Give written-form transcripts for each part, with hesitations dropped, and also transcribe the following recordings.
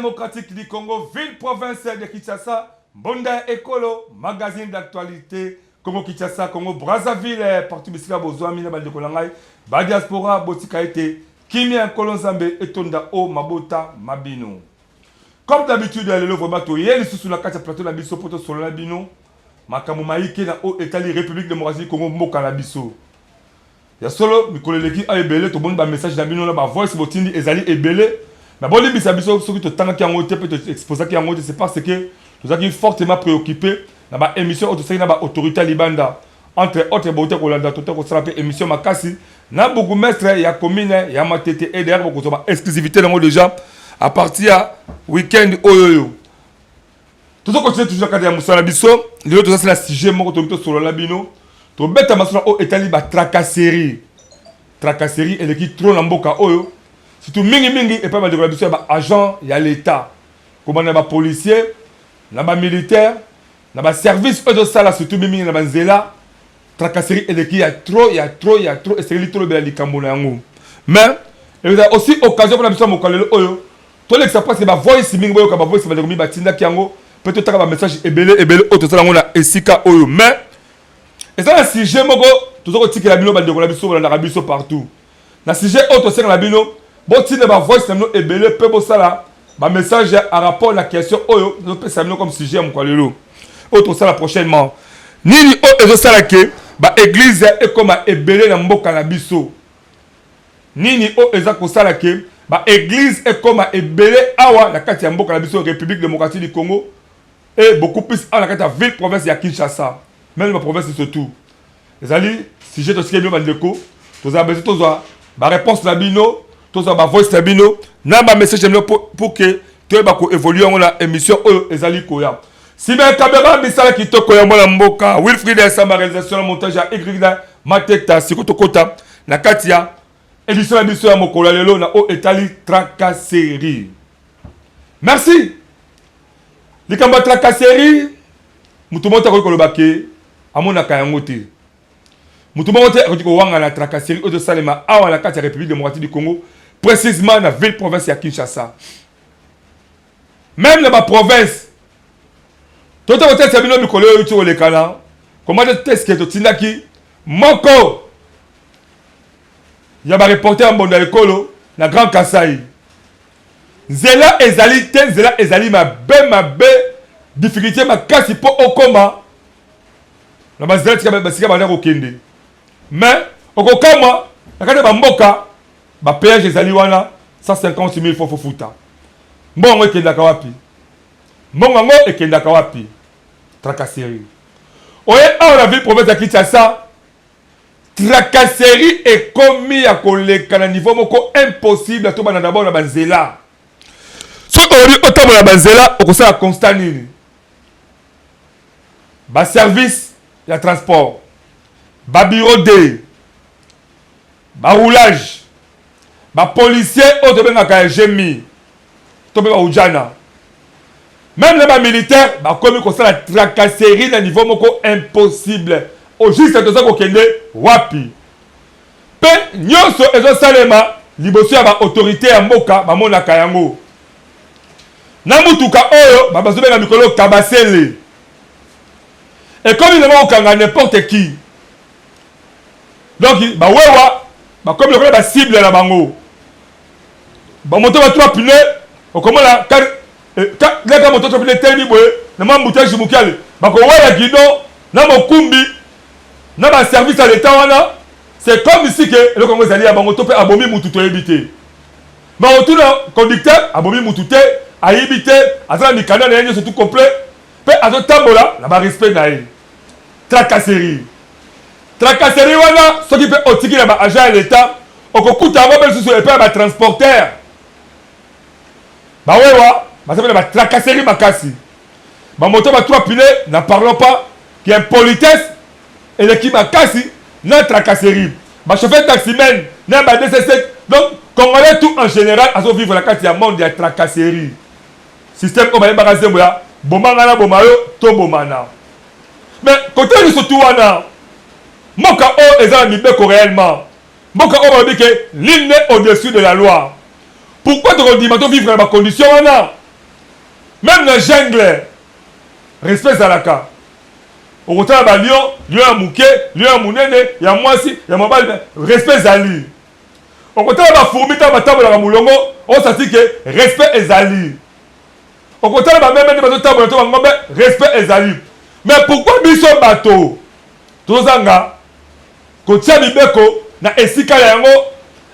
démocratique du Congo, ville-province de Kinshasa, Bonda Ekolo, magazine d'actualité, Congo-Kinshasa, Congo-Brazzaville, partout Bissika Bozoa, Mina Baldekolangai, Badiaspora, Botikaete, Kimia Kolonzambe, Etonda O, Mabota, Mabino. Comme d'habitude, le vraiment toyé, sous la carte plateau la biso, poto sur la bino, Makamumaïke na O, Italie, République démocratique, Congo, Moka la biso. Ya solo, Mikoleleki a ebele, tout le monde a message na bino, la voice, Botindi, Ezali, ebele. Mais bon, les bisabiso, ceux qui te tangent qui ont été, peut-être exposés qui ont été, c'est parce que nous avons fortement préoccupé dans ma émission autorité Libanda. Entre autres, beauté Kolanda, tout le monde émission Makasi. Na beaucoup maître, il y a commune, il y a ma tête et derrière beaucoup de exclusivité dans déjà à partir week-end oyoyo. Tout ça continue toujours quand il y a Moussa Labiso. Les autres, c'est la sujet, mon autorité sur le labino. Tout bête à Massoula au Italie, tracasserie. Tracasserie, et qui trop l'amboka oyo. Surtout mingi et pas mal de collaborateurs, il y a agents, il y a l'État. Comme on a des policiers, il y a des militaires, il y a des services de ça, surtout mingi, il y a des zéla. Tracasserie, et il y a trop, et c'est trop bien les Cambodgiens. Mais, il y a aussi occasion pour la mission Mokalelo Oyo. Tout le monde sait que la voice mingi, la voice va devenir batinda kiango. Peut-être que le message est belé, autre ça, on a Esika Oyo. Mais, et ça, si j'ai mon go, tout le monde dit que la bino va devenir la biso partout. Na si j'ai autre ça, la bino. Bon, si la voix est belé, peu beau ça là, ma message à rapport à la question Oyo, nous peut s'amener comme sujet mon kolelo. Autre ça la prochainement. Nini o ezo ça là que ba église est comme a belé na mboka na biso. Nini o ezo ko ça là que ba église est comme a belé awa la kati ya mboka na biso République démocratique du Congo et beaucoup plus à la kati ya ville province ya Kinshasa, même la province surtout. Les alliés, sujet de ce qui est bien bandeko, tous a besoin tous ba réponse la bino. Tous ma voix stabino, n'a pas message pour que tu aies évolué dans la émission Ezali Koya. Si bien caméra misala qui te koya moi la mboka, Wilfried et sa réalisation le montage à Egrida, Mateta, Sikoto Kota, na Katia, édition la mission à Mokola Lelo na O Etali Tracasserie. Merci. Les kamba Tracasserie, mutumota ko le baké, amona kayangote. Mutumota ko wanga la Tracasserie au de Salema awa la Katia République démocratique du Congo. Précisément dans la ville province de Kinshasa. Même dans ma province, tout le monde a dit que les canards, comment de test que tu n'as qui, Moko, il y a un reporter en Bonda Ekolo, dans Grand Kassai. Zela Ezali, ma difficulté, ma casse pour au coma. La Mazela, tu as au Kende. Mais, au Koma, la Mboka, ba péage ezali wana 150 000 francs futa. Mbongo ekendaka wapi? Mbongo ngo ekendaka wapi? Tracasserie. Oye a la ville province de Kinshasa, tracasserie est commis à koleka na niveau moko impossible to bana d'abord na banzela. So ori otomo na banzela okosala constat nini? Ba service ya transport, ba bureau de, ba roulage. Les policiers ont été gémis. Même les militaires ont commis la tracasserie à un niveau impossible. Au juste de ça qu'on wapi. Pe nyonso ezo salema liboso ya ba autorité ya mboka ba mona kayango. Na mutuka oyo ba bazobe na mikolo kabasele. Et comme il est okanga n'importe qui. Donc ba wewa ba comme le ba cible na bango. Ba moto ba 3 pneus, on commence la la moto 3 pneus tellement boye, na mamboutage mukale. Ba ko wala guidon, na mokumbi, na ba service à l'état wana, c'est comme ici que le Congo zali ya ba moto pe abomi mututo ebité. Ba otuna conducteur abomi mutute, a ebité, azala mikana na yenyo surtout complet, pe azo tambola, na ba respect na ye. Tracasserie. Tracasserie wana, ce qui peut otiki na ba agent à l'état, okokuta abo bel sous epé ba transporteur. Bah ouais, bah ça fait la tracasserie makasi. Bah moto ba 3 pneus, n'en parlons pas, qui est politesse et l'équipe makasi, n'a tracasserie. Bah chauffeur taximen, n'a pas DCC. Donc, Congolais tout en général, à ce vivre la carte, il y a monde de tracasserie. Système comme un magasin, bomana, bomayo, to bomana. Mais côté de ce tout, Moka O est un mibeko réellement. Moka O va dire que l'île n'est au-dessus de la loi. Pourquoi tu dis que tu vivre dans ma condition là? Même le jungle, respect Zalaka. Au contraire, bah, lion à mouké, lion à mounene, il y a moi aussi, il y a mon bal, respect Zali. Au contraire, bah, fourmi, ta table à moulongo, on s'assure que respect Zali. Au contraire, bah, même les table à respect Zali. Mais pourquoi biso bateau? Tozanga, kotia bibeko, na esika yango,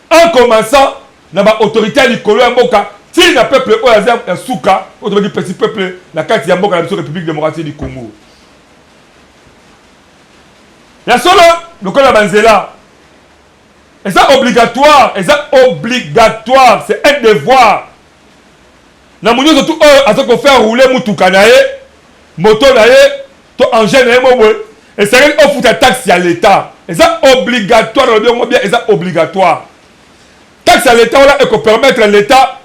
en commençant, na ba autorité à l'ikolo ya mboka, ti na peuple oyo ya suka, oyo di petit peuple, na kati ya mboka na biso République démocratique du Congo. Ya solo, lokola banzela. Et ça obligatoire, c'est un devoir. Na munyo surtout à ce qu'on fait rouler mutuka na ye, moto na ye, to engin na ye mowe. Et c'est une offre de taxe à l'État. Et ça obligatoire, et ça obligatoire. Taxe à l'État, là, et qu'on permettre à l'État,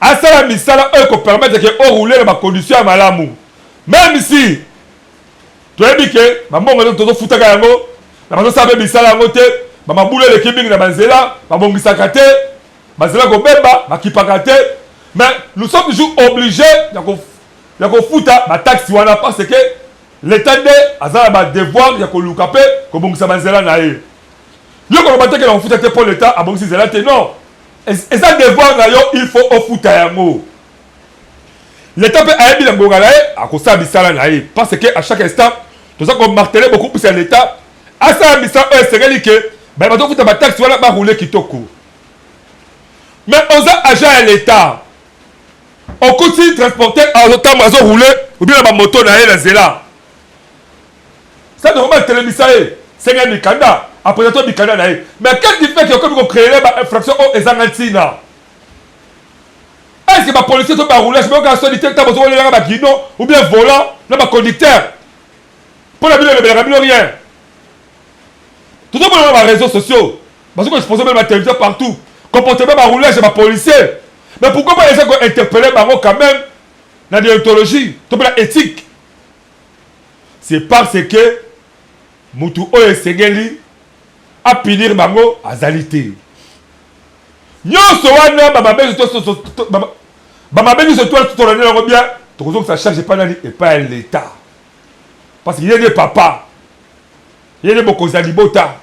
à ça la misala, et qu'on permettre que rouler dans ma condition à malamu. Même si, tu as dit que, maman, on a tout foutu à yango, la maison savait misala à moté, maman boule le kibing na banzela, maman gisakate, banzela ko bemba, makipakate. Mais nous sommes toujours obligés de foutre ma taxe wana parce que l'État a un devoir de kolukape, comme ça banzela na ye. Yo ko bateke na foutre pour l'État, a bon si zela te non. Et ça devoir na yo, il faut au foutre yango. L'État peut aider la ngongalae à cause de ça na ye parce que à chaque instant, tout ça qu'on martelait beaucoup plus à l'État, à ça mission c'est que ben on foutre ma taxe wana ba rouler kitoko. Mais on a agent à l'État. On continue de transporter à l'autre maison roulé ou bien la moto na la zela. Ça normal télévision c'est un mikanda après toi mikanda na. Mais qu'est-ce qui fait que comme on crée une infraction au ezangatina? Est-ce que ma policier sont pas roulé, je me regarde sur l'état besoin de la guidon ou bien volant, là ma conducteur. Pour la ville de rien. Tout le monde dans les réseaux sociaux. Parce que je pose même la télévision partout. Comportement ma roulage et ma policier. Mais pourquoi pas essayer d'interpeller Bango quand même dans la déontologie, dans la éthique? C'est parce que Moutou Oye Segeli a punir Bango à Zalité. Nous sommes bien, que ça change pas et pas l'État. Parce qu'il y a des papas, il y a des Bokozalibota.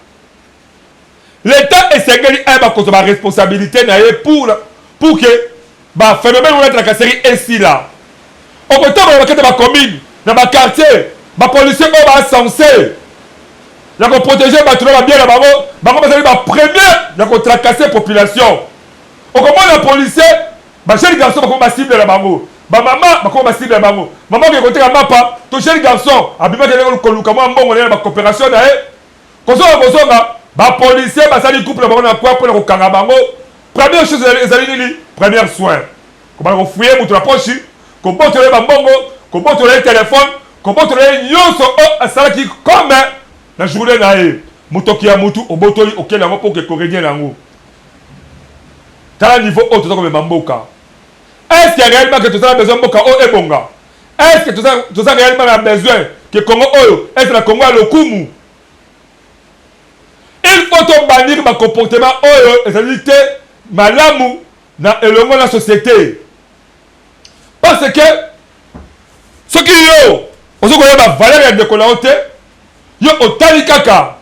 L'État est Segeli a ma responsabilité pour que le phénomène de la casserie est ici là. Au côté de ma commune, dans ma quartier, ma policier va censé. Il y a protéger ma bien la maman, c'est la première qui tracasser la population. Au comment la policier, ma jeune garçon va cible la maman. Ma maman va cible la maman. Maman qui est côté à ma papa, ton jeune garçon, a bien que la coopération là. Quand on a ma policier, ça dit couple la quoi pour le Kangabango. Première chose, première soin. Comment on fouille pour la poche, comment on le bambongo, comment on le téléphone, comment on le nyonso, ça qui comme la journée naïe. Mutoki à mutu, au botoli, auquel on peut que corriger l'ango. T'as un niveau haut, tout ça comme bamboka. Est-ce qu'il y a réellement que tout ça a besoin de boka o et bonga? Est-ce que tout ça réellement a besoin que Congo oyo, est-ce que le Congo a le kumu? Il faut bannir ma comportement oyo, et ça dit que malamu na elongo la société. Parce que ce qui yo, on se connaît ma valeur de colonté, yo otali kaka,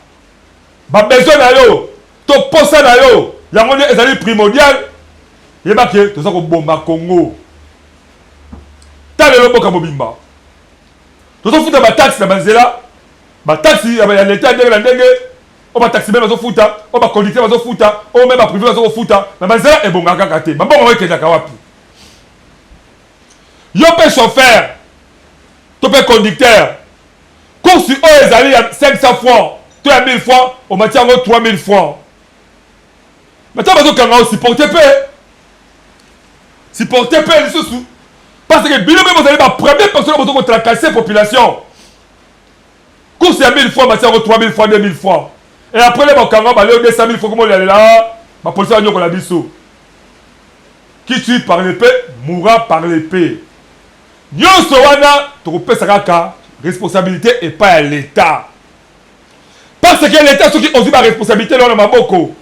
ba besoin na yo, to posa na yo, yango ne ezali primordial, yeba ke to ça ko bomba Congo. Tale lo boka mobimba. To so futa ba taxe na banzela, ba taxe ya l'État de la ndenge. On va taxi même à fouta, on va conducteur à fouta, on même à privé à fouta. Mais c'est bon à kakaté. Mais bon on va que d'akawapi. Yo pe chauffeur, to pe conducteur. Course sur eux allez à 500 francs, tu as 1000 francs, on m'a tiré 3000 francs. Mais toi besoin qu'on supporter peu. Supporter peu les sous. Parce que bien même vous allez la première personne qui va tracasser la population. Course à 1000 francs, m'a tiré 3000 francs, 2000 francs. Et après, les Bakanga, les 200 000 francs, comme on est là, ma police a dit qu'on a dit ça. Qui tue par l'épée, mourra par l'épée. Nous sommes la responsabilité et pas à l'État. Parce que l'État, ceux qui ont eu la responsabilité, là, on a beaucoup.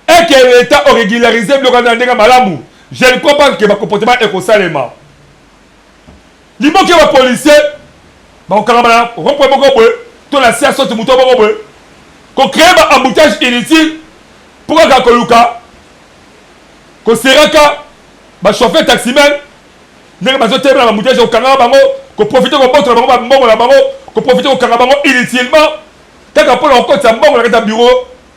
Et que l'État a régularisé le Rwanda Malamou. Je ne crois pas que ma comportement est comme ça. Limon qui est policier, on caramba, on reprend beaucoup de tout la science de mouton beaucoup de qu'on crée un embouteillage inutile pour un gars Koluka, qu'on sera qu'un chauffeur taximan, n'est pas un embouteillage au caramba, qu'on profite qu'on porte la bango, qu'on profite au caramba inutilement. Tant qu'on peut encore ça, bon, on a un bureau,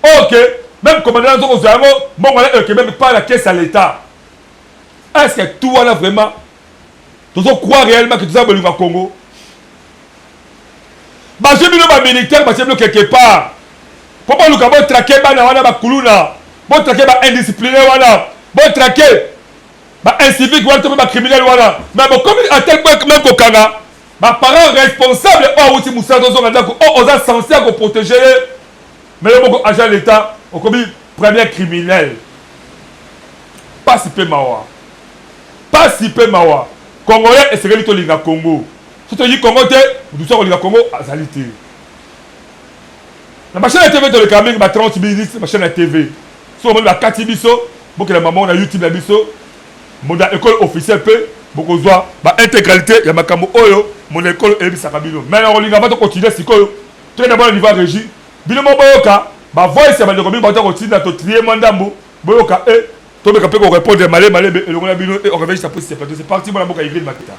ok, même commandant de Zamo, bon, on a même pas la caisse à l'État. Est-ce que tout là vraiment, tu crois réellement que tout ça va au Congo? Bah, j'ai mis le militaire, bah, j'ai mis quelque part. Pourquoi nous avons traqué, bah, on a Kuluna, bon, traqué, bah, indiscipliné, voilà, bon, traqué, bah, incivique, voilà, tout le monde criminel, voilà. Mais bon, comme à tel point que même qu'au Kanga, bah, parents responsables, oh, aussi, Moussa, on a censé protéger, mais le bon agent de l'État, on commis premier criminel. Pas si peu mawa. Pas si peu mawa. Congolais et Séréli Tolinga Congo. Si tu dis Congo, tu dis Tolinga Congo, azalité. La chaîne de TV de le Cameroun, 30 minutes, ma chaîne de TV. Si on a 4 biso, beaucoup de mamans, on a YouTube la biso, mon école officielle peut, beaucoup de intégralité, il y a ma camo oyo, mon école et Sakabino. Mais on va continuer si quoi, très d'abord au niveau régie. Bino Boyoka, bah voice ça va de combien de continuer à trier mandambo, Boyoka et toi me capé qu'on répond malé et le bino et on réveille sa position. C'est parti pour la boca ivry de Makita.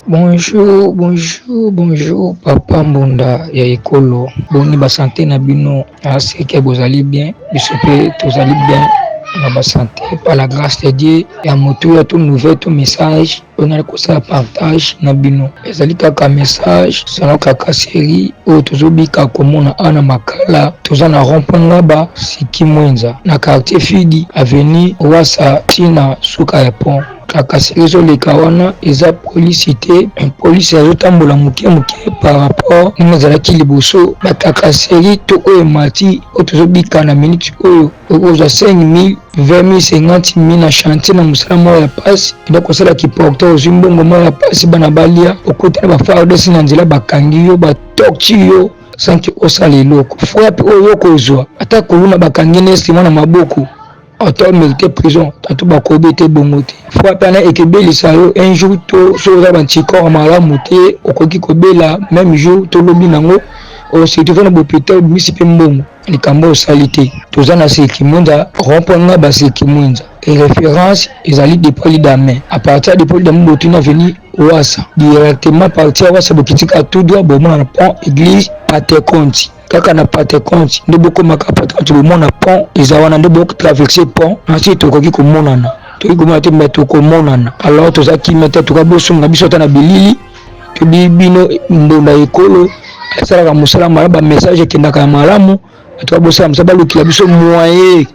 Bonjour, Papa Mbunda ya Ekolo. Boni ba santé na bino, c'est que vous allez bien, vous allez bien. Na ba santé par la grâce de Dieu ya moto ya tout nouvel tout message on a ça partage na bino ezali kaka message sana kaka série o tozobika komona ana makala tozana rompanga ba siki mwenza na quartier Fidi avenue Wasa tina suka ya pont kaka série leka wana eza policité police azotambola muke par rapport nazalaki liboso bakaka série to oyo mati o tozobika na minute oyo oza 5 000 20 000 50 000 na chantier na musala moko ya pasi ina kosala kiporte ozwi mbongo moko ya pasi bana balia okutana bafardesi na nzela bakangi yo batokti yo sanki osala eloko frappe oyo okozwa ata koluna bakangi nesi mwana maboko auto mérité prison tanto bakobe te bongo te frappe ana ekebelisa yo un jour to so oza bantikor malamu te okoki kobela même jour tolobi nango osetuvana na bopitao misi mpe mbongo likambo osali te toza na seki mwinza rompanga baseki mwinza et référence ezali dépoli d'amain à partir de dépoli d'amain botuna veni Wasa directement partir Wasa bokitika tout droit bomona na pont église Patekonti kaka na Patekonti nde bokomaka Patekonti bomona pont eza wana nde boko traverser pont ensuite tokoki komonana tokoki komona te mais tokomonana alors tozaki mete tokabosunga biso ata na bilili tobi bino Mbunda Ekolo asalaka mosala malamu bamessage ekendaka ya malamu tokabosala mosala balukila biso moyen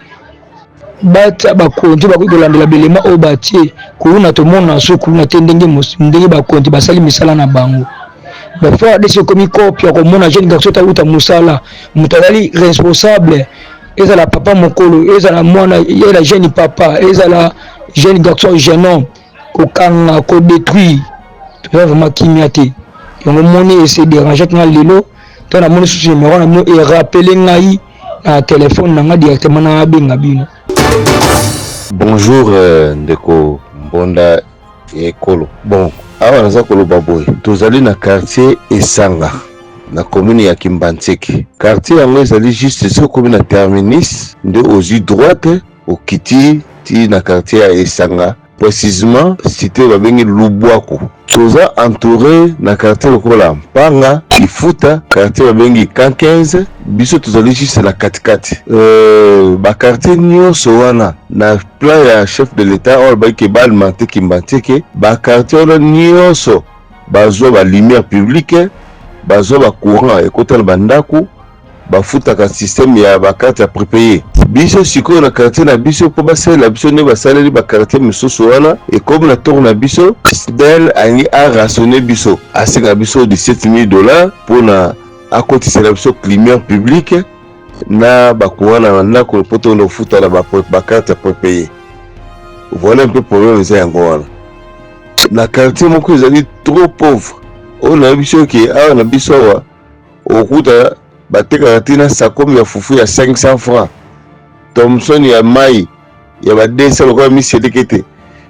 bata bakonti bakoki kolandela belema oyo batie kuluna tomona so kuluna te ndenge bakonti basali misala na bango bafrère desi ekomi kopia komona jeune garçon taluta mosala moto azali responsable ezala papa mokolo ezala mwana yela jeune papa ezala jeune garçon jeune homme kokanga kodétruire toza vraiment kimia te yango moni ese déranger nga lelo to na moni susu numéro na mino e rappeler ngai na téléphone nanga directement na benga bino. Bonjour ndeko Mbunda Ekolo. Bon, awa naza koloba boye tozali na quartier Esanga na commune ya Kimbantseke. Quartier yango ezali juste so commune na terminus nde ozi droite okiti ti na quartier ya Esanga précisément cité babengi Lubwako. Toza entouré na quartier lokola Mpanga, Kifuta, quartier babengi Camp 15, biso tozali juste la katikati. Ba quartier nyonso wana na plan ya chef de l'état or ba ke ba alimenter Kimbantseke, ba quartier wana nyonso bazwa ba lumière publique, bazwa ba courant ekotala bandako, bafutaka système ya ba carte ya prépayé. Biso sikoyo na quartier na biso po basala biso ne basaleli ba quartier misusu wana et comme na tour na biso SDEL ani a rationné biso asenga biso $17 000 pour na akotisa biso lumière publique na bakuwa na ndako poto ndo futa la ba carte ya prépayé. Voilà un peu problème eza yango wana. Na quartier moko ezali trop pauvre. On a biso ki a na biso wa okuta bateka tina sakomi ya fufu ya 500 francs. Thomson ya mai ya ba 200 lokwa misedekete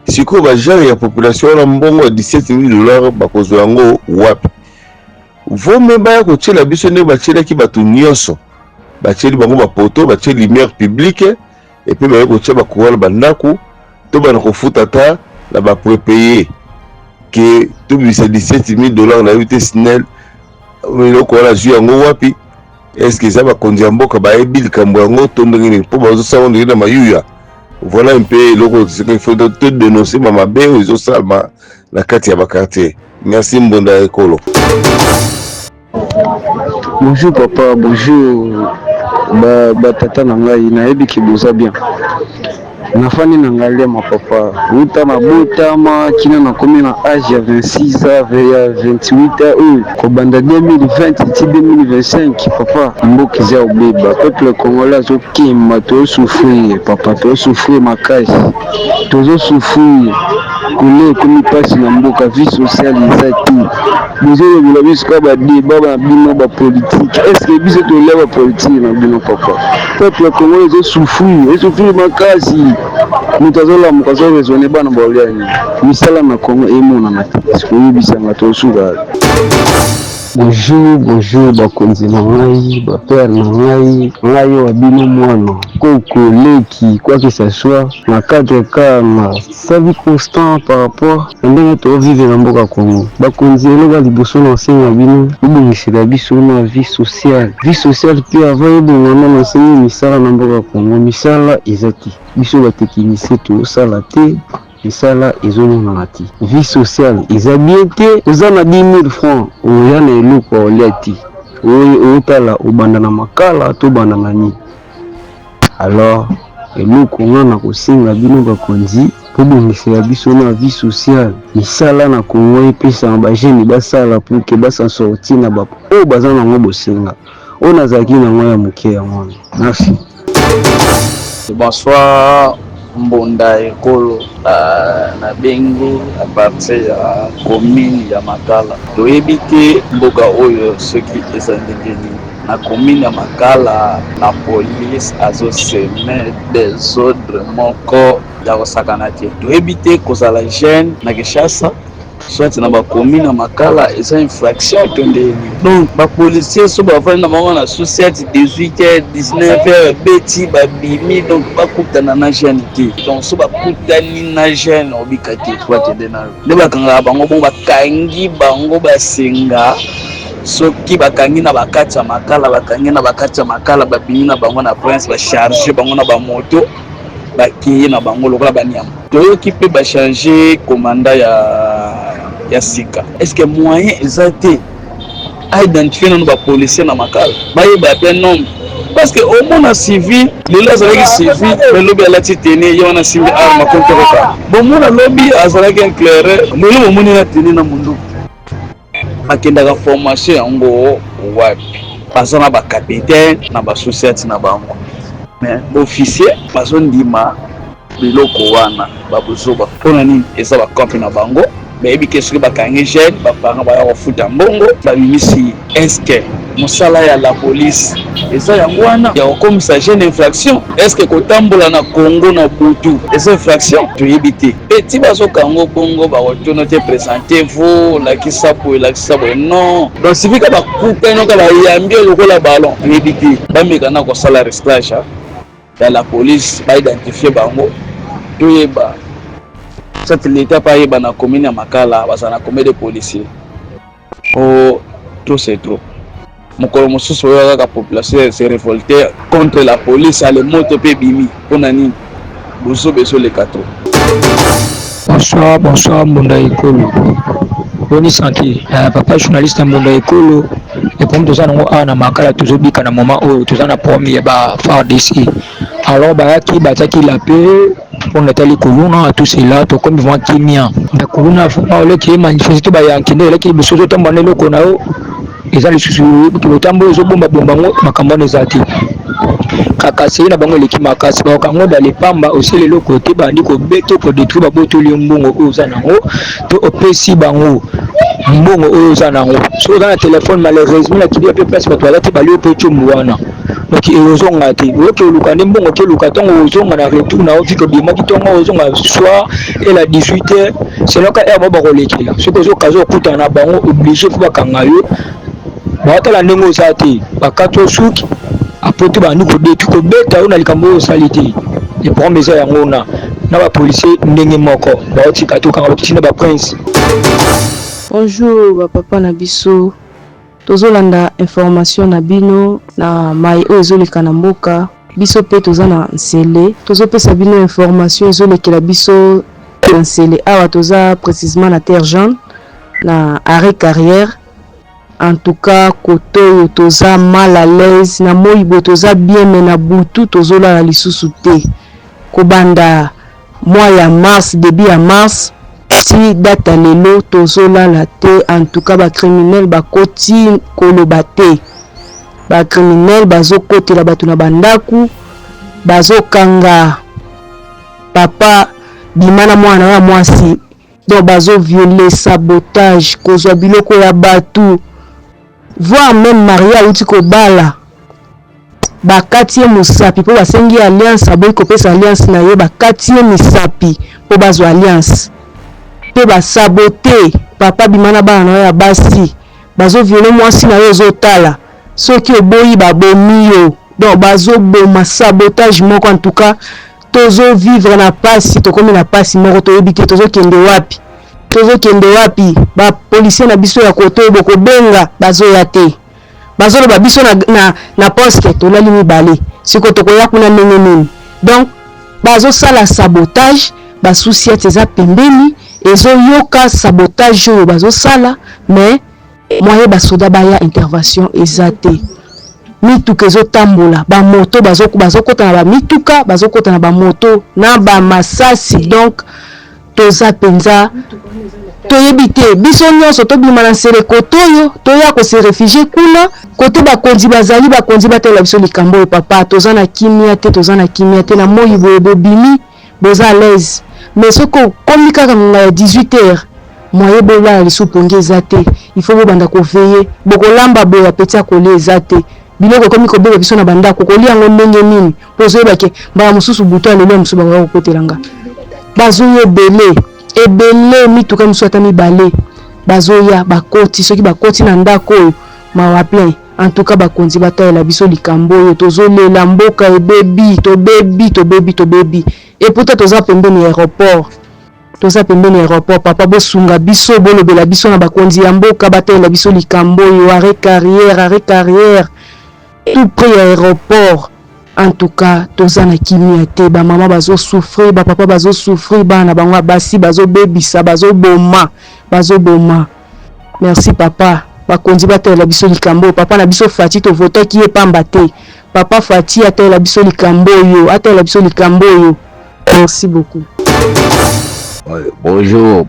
sikoyo bagenre ya population wana mbongo ya 17 000 $ bakozwa yango wapi? Vome baya kotiela biso nde batielaki bato nyonso, batieli bango bapoto, batie lumière publique, epuis baye kotia bakourana bandako to bana kofuta ata na baprepeye ke tobimisa 17 000 $ na yebi te SNEL eloko wana zwi yango wapi? Eske eza bakonzi ya mboka bayebi likambo yango to ndenge nini mpo bazosala ndenge na mayuya? Voilà un peu eloko il faut te dénoncer mabe oyo ezosalama na kati ya bakartier. Merci Mbonda Ekolo. Bonjour papa, bonjour tata na ngai, nayebi ki boza bien. Nafani na ngai ma papa, uta na botama kina na komi na âge ya 26 ans ya 28 ans ko banda 2020 ti 2025 papa, mboka za obeba peuple congolais zo kima to souffrir papa, to souffrir makasi, to souffrir kule komi pasi na mboka vie sociale eza tout. Biso le biso ka ba débat ba bino ba politique. Est-ce que biso to leva politique na bino papa? Peuple congolais zo souffrir makasi. Mutazola mukazo raisonner bana boliani. Misala na Congo emona na tati. Kuyibisa ngato suga. Bonjour bakonzi na ngai, ba père na ngai wa bino mwana koko leki quoi que ce soit na cadre kama sa vie constant par rapport à ndenge to vivre na mboka Congo. Bakonzi eloko liboso na senga bino ubongisela biso na vie sociale pe avant ebongana na senga misala na mboka Congo. Misala ezaki biso batekinisi to sala te, misala ezomona ti vie sociale eza bien te, oza na 10 000 francs oya na eloko olia ti otala obanda na makala to banda na nini. Alors eloko nga na kosenga bino bakonzi po bongisela biso na vie sociale, misala na Congo epesa na bajeni basala pour que basa sortir na bapo oyo baza nango bosenga oyo nazalaki nango ya moke ya mwana. Merci. Bonsoir Mbonda Ekolo, na bengi à partir ya commune ya Makala. Toyebi te mboka oyo soki ezandengeni na commune ya Makala na police azoseme desordre moko ya kosakana te. Toyebi te kozala jeune na Kinshasa soit na ba commune ya Makala eza infraction tondeni. Donc ba policiers so bavandi na bango na société 18h 19h beti babimi, donc bakutana na jeune te. Donc so bakutani na jeune obika te kwa tende na le bakanga bango bon bakangi bango basenga soki bakangi na bakati ya Makala babimi na bango na prince ba charger bango na ba moto bakiye na bango lokola baniam. Toyoki pe ba changer commandant ya sika. Est-ce que moyen exacté à identifier nos policiers na Makala bayeba pe nombre? Parce que au monde a civil les azalaki civil le lobby ala titene yo na simbi arma contre ka bon mona lobby azalaki éclairé le moni na tene na mundu akenda ka formation yango wapi bazana ba capitaine na ba société na bango mais officier bazondima biloko wana babuzoba pona nini eza ba camp na bango bayebi ke soki bakangi jeune bapanga baya kofuta mbongo babimisi. Eske mosala ya la police eza yango wana ya kokomisa jeune infraction? Eske kotambola na Congo na butu eza infraction? Toyebi te. Eti bazokango bongo bakotuna te présentez-vous lakisa boye non. Donc sifika bakutana ka bayambi lokola ballon. Toyebi te bameka na kosala recyclage ya la police baidentifier bango toyeba. Cette l'état pas yeba na commune ya Makala bazana combien de policiers? Oh, tout c'est trop. Mokolo mosusu oyo ka population se révolter contre la police à le moto pe bimi pona nini bozo beso le 4. Bonsoir Mbonda Ekolo. Boni santé. Papa journaliste Mbonda Ekolo. Et pour nous tous na Makala toujours bika na moment où tous na premier ba FARDC. Alors qui bataki la paix pour Nathalie Koluna tout cela to comme vont kimia. Da Koluna fa le qui manifeste ba yankine le qui bisozo tambane le konao. Eza le susu ki botambo ezo bomba ngo makambane zati. Kaka c'est na bango leki makasi ba kango da lepamba aussi le côté bandi ko beto ko détruire ba boto li mbongo oza nango to opesi bango mbongo oza nango so dans le téléphone malheureusement la kibi a peu place ba toilette ba li opecho mwana donc ozonga te oke oluka nde mbongo ke oluka ntongo ozonga na retour na ovi kobimaki ntongo ozonga soir et la 18h senoka heure mo bakolekela soki ozokaza okutana na bango oblige fo bakanga yo baotala ndenge oza te bakati osuki apoto bandi kodeki kobeta yo na likambo oyo osali te le problème eza yango na bapolisier ndenge moko baotika te okanga bakiti na baprince. Bonjour papa na biso tozolanda information na bino na mai oyo ezoleka na mboka biso mpe toza na nsele tozopesa bino information ezolekela biso na nsele awa toza précisément na terre jaune na arrêt carrière. En tout cas côté oyo toza mal à l'aise na moyibo toza bien mais na butu tozolala lisusu te kobanda mois ya mars début ya mars si date ya lelo tozolala te. En tout cas bacriminel bakoti koloba te bacriminel bazokotela bato na bandaku bazokanga papa bimana mwana ya mwasi donc bazoviole sabotage kozwa biloko ya bato voire même maria uti kobala bakati ye mosapi mpo basengi alliance aboyi kopesa alliance na ye bakati ye misapi mpo bazwa alliance mpe basabote papa bimana bana na yo ya basi bazoviole mwasi na yo ozotala soki oboyi babomi yo donc bazoboma sabotage moko. En tout cas tozovivre na pasi tokomi na pasi moko toyebi te tozokende wapi bapolisier na biso ya koto bokobenga bazoya te bazoloba biso na poste tolali mibale siko tokoya kuna ndenge nini donc bazosala sabotage basusi ete eza pembeni ezoyoka sabotage oyo bazosala mais moye basoda baya intervention eza te mituka ezotambola bamoto bazokota na bamituka bazokota na bamoto na bamasasi donc toza penza toyebi te biso nyonso tobima na nsele kote oyo toya kose réfugie kuna kote bakonzi bazali bakonzi batela biso likambo oyo papa toza na kimia te na moyi boye bobimi boza à l'aise mais soko komi kaka na 18h moye bolala lisu pongi eza te il faut bobanda koveye bokolamba boye apeti akoli eza te biloko komi kobeba biso na bandako kolia yango ndenge nini mpo ozoyebake mbala mosusu buto ya lelo mosusu bakaka kokotelanga bazoya ebele mituka mosusu ata mibale bazoya bakoti soki bakoti na ndako oyo mawa plein. En tout cas bakonzi batalela biso likambo oyo tozolela mboka ebebi tobebi et pourtant toza pembeni aéroport papa bosunga biso bolobela biso na bakonzi ya mboka batalela biso likambo oyo arrêt carrière tout près aéroport. En tout cas toza na kimia te bamama bazosouffrir bapapa bazosouffrir bana bango basi bazobebisa bazoboma. Merci papa bakonzi batalela biso likambo papa na biso Fati tovotaki ye pamba te papa Fati atalela biso likambo oyo merci beaucoup.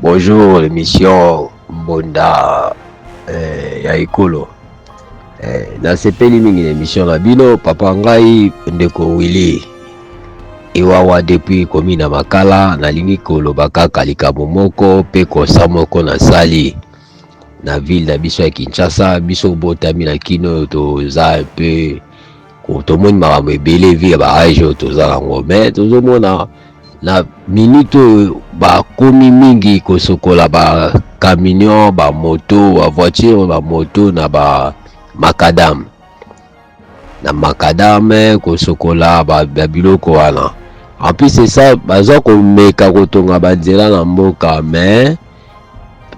Bonjour l'émission Mbonda ya Ekolo nasepeli mingi na émission na bino papa ngai ndeko Willy Iwawa depuis komi na Makala nalingi koloba kaka likambo moko pe kosa moko na sali na ville na biso ya Kinshasa biso botami na kino toza un peu kotomoni makambo ebele vi ya barage toza yango mais tozomona na minute bakomi mingi kosokola ba camion ba moto ba voiture ba moto na ba makadam kosokola ba biloko wana. En plus c'est ça bazo komeka kotonga banzela na mboka mais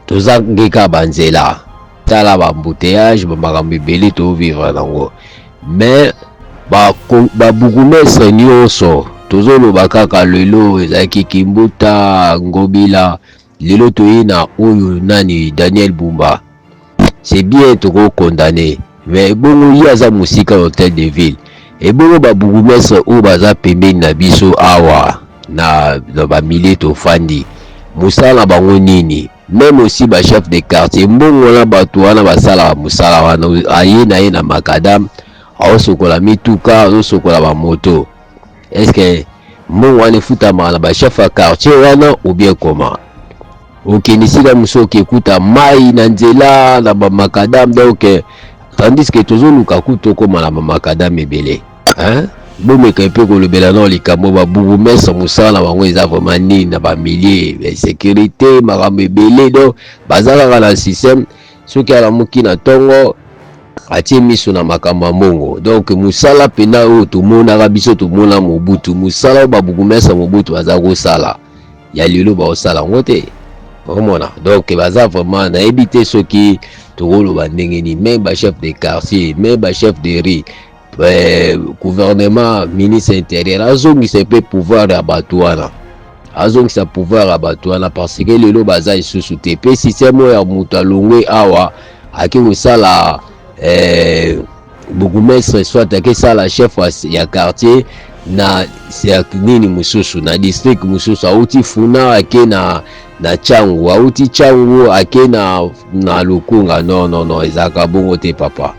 toza ngeka banzela tala ba embouteillage ba makambo ebele to vivre nango mais ba bukumestre nyonso tozoloba kaka lelo ezaki Kimbuta Ngobila lelo toyina oyo nani Daniel Bumba c'est bien toko condamné mais bongo yaza musika hôtel de ville et bongo ba bukumestre o baza pembeni na biso awa na ba milliers to fandi musala bango nini même aussi ba chef de quartier mbongo na bato wana basala musala wana aye na makadam aosokola mituka aosokola ba moto. Est-ce que mbongo wana efutama na ba chef de quartier wana ou bien comment okenisika muso okekuta mai na nzela na ba makadam donc tandis que tozoluka ku tokóma na bamakadame ebele bomeka mpe kolobela na likambo babourgmestre mosala na bango eza vraiment nini na bamilie ya sécurité makambo ebele donc baza kaka na système soki alamuki na ntongo atie miso na makambo ya mbongo. Donc mosala mpena oyo tomonaka biso tomona mobutu mosala oyo babourgmestre mobutu baza kosala ya lelo baosala yango te omona. Donc baza vraiment nayebi te soki tokoloba ndenge nini même bachef de quartier même bachef de rue gouvernement ministre intérieur azongisa mpe pouvoir ya bato wana azongisa pouvoir ya bato wana parce que lelo baza lisusu te mpe système oyo ya moto alongwe awa ake kosala bourgmestre soit ake sala chef ya quartier na nini mosusu na district mosusu auti funa ake na changu auti changu ake na lukunga non ezalaka bongo te papa.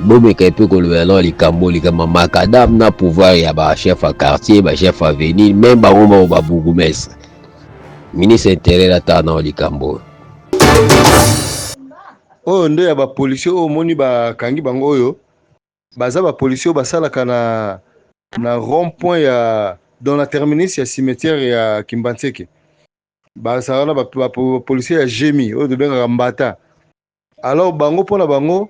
Bomeka mpe kolobela na likambo makadam na pouvoir ya bachef ya quartier bachef ya avenir même bango bao babourgmestre ministre intérieur ata na likambo oyo nde ya bapolisier oyo omoni bakangi bango oyo baza bapolisier oyo basalaka na rond point ya dans la terminus ya cimetière ya Kimbantseke basala na bapolisier ya Jemi oyo tobengaka Mbata. Alors bango mpona bango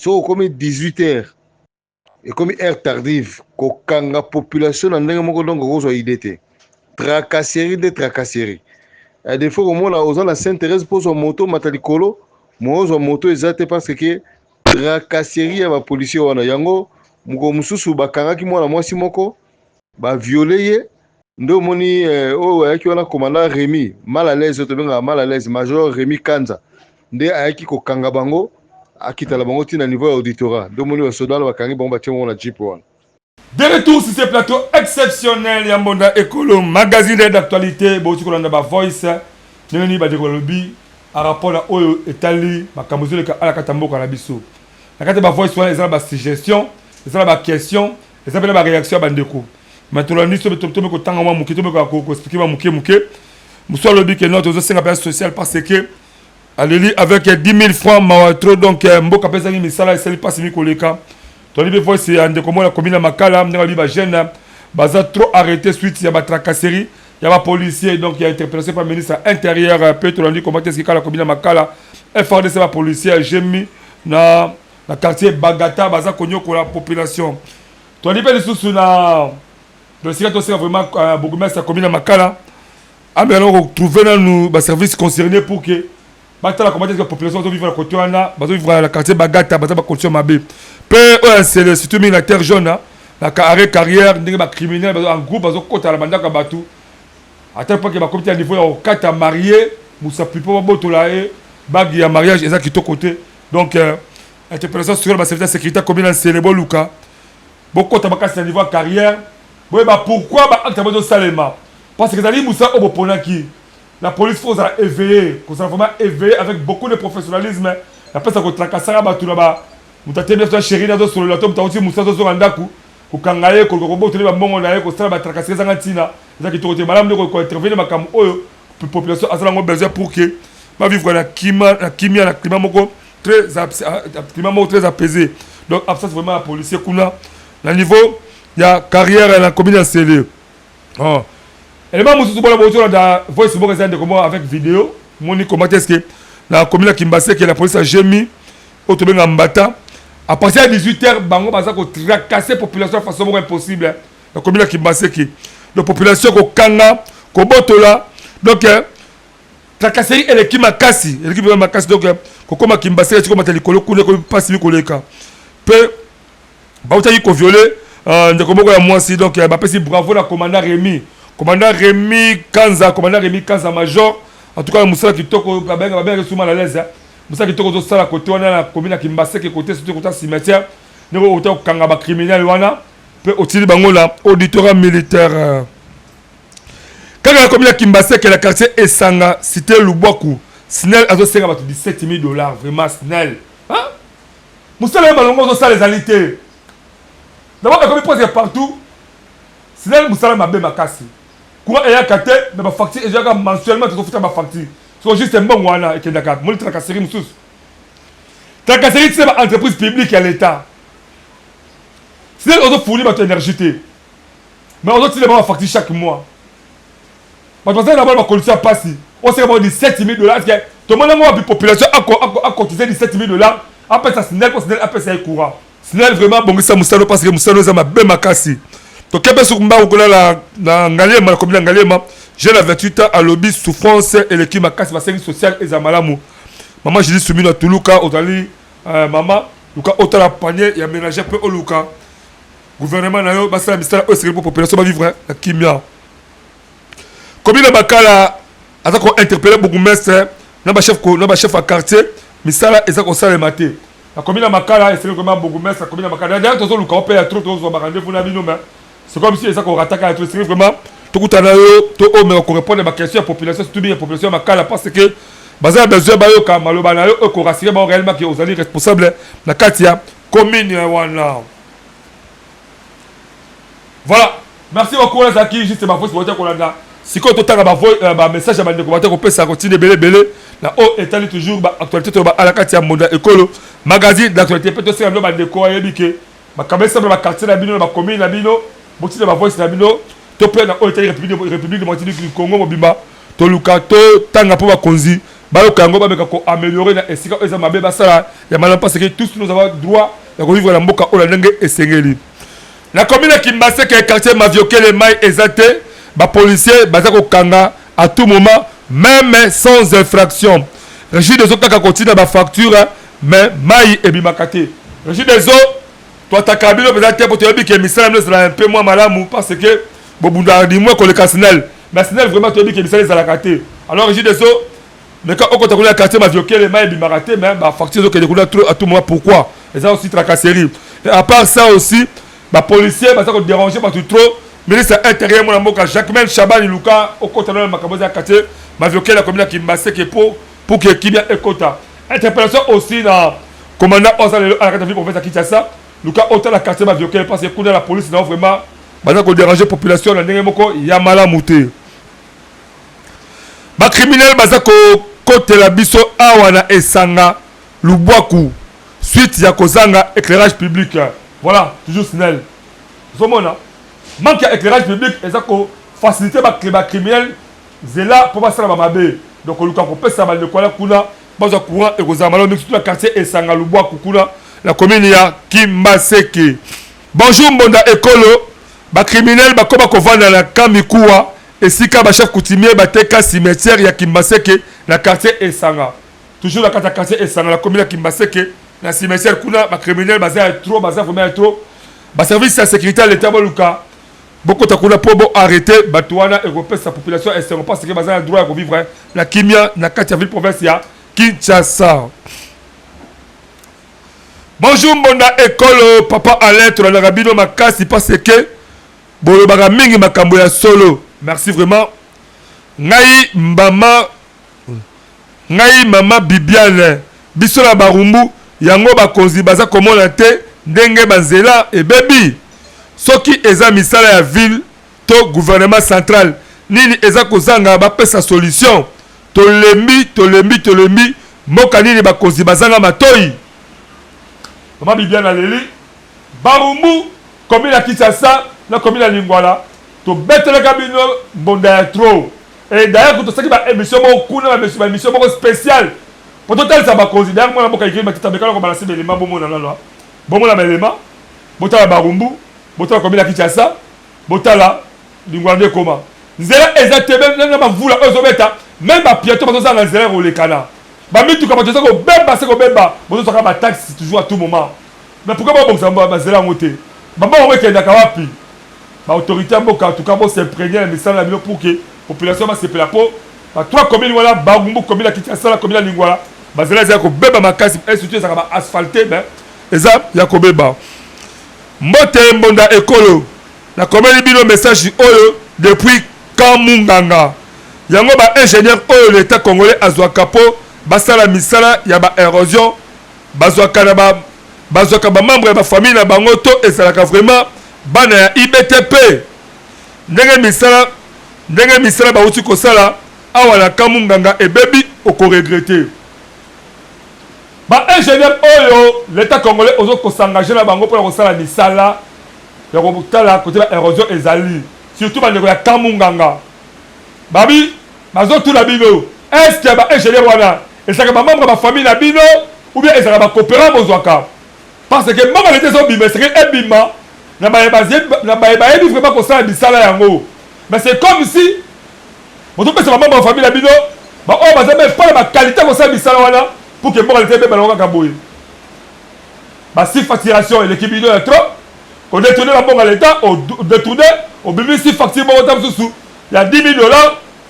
so komi 18h et komi heure tardive kokanga population na ndenge moko donc kozwa idée te tracasserie à défaut komona oza na Sainte-Thérèse pozwa moto mata likolo mozwa moto eza te parce que tracasserie ya bapolisier wana yango moko mosusu bakangaki mwana mwasi moko baviole ye nde omoni oyo ayaki wana commandant Rémi mal à l'aise tobengaka mal à l'aise major Rémi Kanza nde ayaki kokanga bango akitala bango tina niveau ya auditorat nde omoni basoda wana bakangi bango batie bango na jeep wana. De retour sur ce plateau exceptionnel ya Mbonda Ekolo magazine d'actualité boti kolanda ba voice nini ba dekolo bi a rapport à oyo etali makambo zoleka ala katamboka na biso nakate ba voice wana ezala ba suggestion ezala ba question ezala ba réaction ba ndeko maintenant ni so betombe ko tanga mwa muke tombe ko expliquer mwa muke muso lobi que notre senga base sociale parce que allez avec 10 000 francs mawatro donc mboka pesa ni misala esali passe mi koleka to libe voice ya ndeko mo la commune makala ndeko liba jeune baza trop arrêté suite ya ba tracasserie ya ba policier donc il a interpellé par ministre intérieur peut on dit comment est-ce que la commune makala FRDC ba policier Jemi na quartier Bagata baza konyo ko la population to libe lisusu na le secrétaire c'est vraiment bourgmestre la commune makala a bien retrouver dans nous ba service concerné pour que batala comment est-ce que la population doit vivre à côté wana bazo vivre à la quartier Bagata baza ba condition mabe pe c'est le surtout la terre jaune la carrière ndenge ba criminel en groupe bazo kota la bandaka batu à tel point que ba comité à niveau ya kata marié musa pipo botola e bagi ya mariage eza kito côté donc interpellation sur la service de sécurité commune Sénébo Luka beaucoup ta bakasi à niveau carrière boye ba pourquoi ba acte bozo salema parce que dali musa oboponaki la police faut ça éveiller qu'on soit vraiment éveillé avec beaucoup de professionnalisme la pesa ko tracasser batu na ba mutate bien chéri na zo sur le top tauti musa zo randaku ko kangaye ko ko boto le ba mbongo na ye ko sala ba tracasser zanga tina za ki to te malam de ko intervenir makam oyo population asala ngo besoin pour que ma vivre na kimia na climat moko très apaisé donc absence vraiment la police kuna na niveau ya carrière la commune en scellé élément mususu bona boto da voice moko za ndeko avec vidéo moni comment est-ce que la commune ya Kimbassé que la police a gemi otobenga Mbata à partir de 18h bango baza ko tracasser population de façon impossible la commune ya Kimbassé qui la population ko kanga ko botola donc tracasserie et l'équipe makasi donc ko koma Kimbassé ko matali kolo kule ko passe ko leka pe bauta yi ko violer ndeko moko ya mwasi donc ba pesi bravo la commandant Rémi Kanza major en tout cas musala kitoko ba benga suma la l'aise musala kitoko zo sala côté wana na commune ya Kimbassé ke côté surtout côté cimetière ndeko ota kanga ba criminel wana pe otili bango la auditorat militaire quand la commune ya Kimbassé que la quartier Esanga cité Lubwaku Snell azo senga ba $17 000 vraiment Snell hein musala malongo zo sala les alités d'abord la commune pose partout Snell musala mabe makasi quoi et à côté mais ba facture et déjà mensuellement tu dois faire ma facture c'est juste un bon wana et que d'accord mon tracasserie musus tracasserie c'est une entreprise publique à l'État. C'est on doit fournir votre énergie. Mais on doit tirer ma facture chaque mois. Parce que d'abord ma condition passe. On sait avoir $17 000. Tout le monde a une population à cotiser $17 000. Après ça, Snell, après ça, il courant. Snell vraiment bon ça Moussano parce que Moussano ça m'a bien makasi. Donc qu'est-ce que m'a ou la Ngalema la commune Ngalema, j'ai la 28 ans à lobby souffrance et l'équipe makasi parce que social et zamalamu. Maman je dis soumis à Toulouka Otali maman Luka Otala panier et aménager peu au Luka. Gouvernement na yo basa ministère au sécurité population va vivre la kimia. Commune Bakala a interpellé beaucoup mestre na chef à quartier misala eza ko sala maté. La commune Makala est vraiment beaucoup mais la commune Makala d'ailleurs tous le camp paye trop tous va rendez-vous na bino mais c'est comme si ça qu'on attaque à tout c'est vraiment tout kutana yo to o mais qu'on répondre à ma question la population surtout bien population Makala parce que bazar besoin ba yo ka maloba na yo ko rassurer ba réellement que vous allez responsable na katia commune wana. Voilà, merci beaucoup les acquis juste ma voix pour dire qu'on a là. Si quand on t'a ba message à bande commentaire qu'on peut ça continuer belé la haut état toujours ba actualité to ba à la katia Mbonda Ekolo magazine d'actualité peut aussi amener ba déco yebike ba kabesa ba quartier na bino ba commune na bino boti ba voice na bino to pe na haut état république de Martinique du Congo mobimba to luka to tanga po ba konzi ba lokango ba meka ko améliorer na esika eza mabe ba sala ya malam parce que tous nous avons droit de vivre la mboka o la ndenge esengeli. La commune qui m'a fait que le quartier m'a violé les mailles exactes, les policiers bazako kanga à tout moment, même sans infraction. Régis des autres qui continue à facture, mais maille et bimakate. Régis des autres, toi ta cabine peut-être pour te dire que Michel est un peu moins malade parce que Bobunda dit moi que le Casnel, mais Snell vraiment te dit que Michel est à la caté. Alors Régis des autres, mais quand on continue le quartier m'a violé les mailles et bimakate, mais la facture que découle à tout moment pourquoi? Et ça aussi tracasserie. Et à part ça aussi. Les policiers sont dérangés par tout trop. Ministre intérieur, mon amour, Jacquemin Chaban et Luka, au côté de la Macabosa Kate, m'a violé la commune qui m'a séqué pour que Kibia et Kota. Interpellation aussi dans le commandant Osal à la catégorie pour faire Kinshasa. Luka, autant la quartier m'a violé parce que la police n'a vraiment pas dérangé la population. Il y a mal à mouter. Ma criminel, Bazako, côté la biso, Awana et Sanga, Luboaku, suite Yakozanga, éclairage public. Voilà, toujours Snell. Ce moment-là, manque d'éclairage public, et ça faciliter les criminels, c'est là pour passer à la mabé. Donc, on peut faire ça, de quoi la coula, pas de courant, et vous avez tout le quartier et Sangaloubois, Kukula, la commune, il y a Kimbaseke. Bonjour, Mbonda Ekolo, les criminels, comme on va dans la Kamikoua, et si le chef coutumier, il cimetière, il y a Kimbaseke, le quartier et Sanga. Toujours la quartier et Sanga, la commune de Kimbaseke. La cimetière kuna ba criminel bazar trop bazar vraiment trop ba service de sécurité à l'état baluka beaucoup ta kuna pour arrêter batouana et repère sa population et c'est parce que bazar a droit à vivre la kimia na katia ville province ya Kinshasa. Bonjour Mbonda Ekolo papa Alain to la rabino makasi parce que bolo baga mingi makambo ya solo merci vraiment ngai mama Bibiane bisola barumbu yango bakonzi baza komona te ndenge banzela ebebi soki eza misala ya ville to gouvernement central nini eza kozanga bapesa solution tolembi mboka nini bakonzi bazanga matoi mama Bibiana leli barumbu commune ya Kinshasa na commune ya Lingwala tobetelaka bino Mbonda ya trop et d'ailleurs kutosaki ba émission moko kuna ba émission moko spéciale. Pour tout ça, va considérer moi la écrit Matita Bekala comme balancer les éléments bon là. Bon la élément, botala barumbu, botala comme la Kinshasa, botala lingwande koma. Zela exactement na vula ozobeta, même ba piato bazo za zela au le kana. Ba mitu comme bazo ko bemba c'est ko bemba, bazo saka ba taxe toujours à tout moment. Mais pourquoi pas bon ça ba zela ngote. Ba ba on kenda kawapi. Ba autorité mboka en tout cas bon s'imprégner mais ça la pour que population va se plaire pour ba trois communes voilà barumbu commune la Kinshasa la commune la Lingwala. Bazela zako beba makasi institut ça va asphalter ben eza yako beba mbote Mbonda Ekolo na commune bino message oyo depuis Kamunganga yango ba ingénieur oyo l'état congolais azwa kapo basala misala ya ba érosion bazwa ba membre ba famille na bango to ezalaka vraiment bana ya IBTP ndenge misala ba uti ko sala awa na Kamunganga ebebi oko regretter. ba ingénieur oyo l'état congolais ozo ko s'engager na bango pour ko sala misala ya ko butala côté ba érosion ezali surtout ba ndeko ya Kamunganga babi bazo tout la bino est-ce que ba ingénieur wana ezaka ba membre ba famille na bino ou bien ezaka ba coopérant bozwaka parce que membre l'été zo bima c'est que ebima na ba ebi vraiment ko sala misala yango mais c'est comme si on peut pas membre ba famille na bino ba o ba zabe pas la qualité ko sala misala wana pour que membre l'été be balonga kaboy ba si facturation et l'équipe bino est trop on détourne la banque à l'état on détourne on bimi si facture bon tam sous il y a 10 000 $,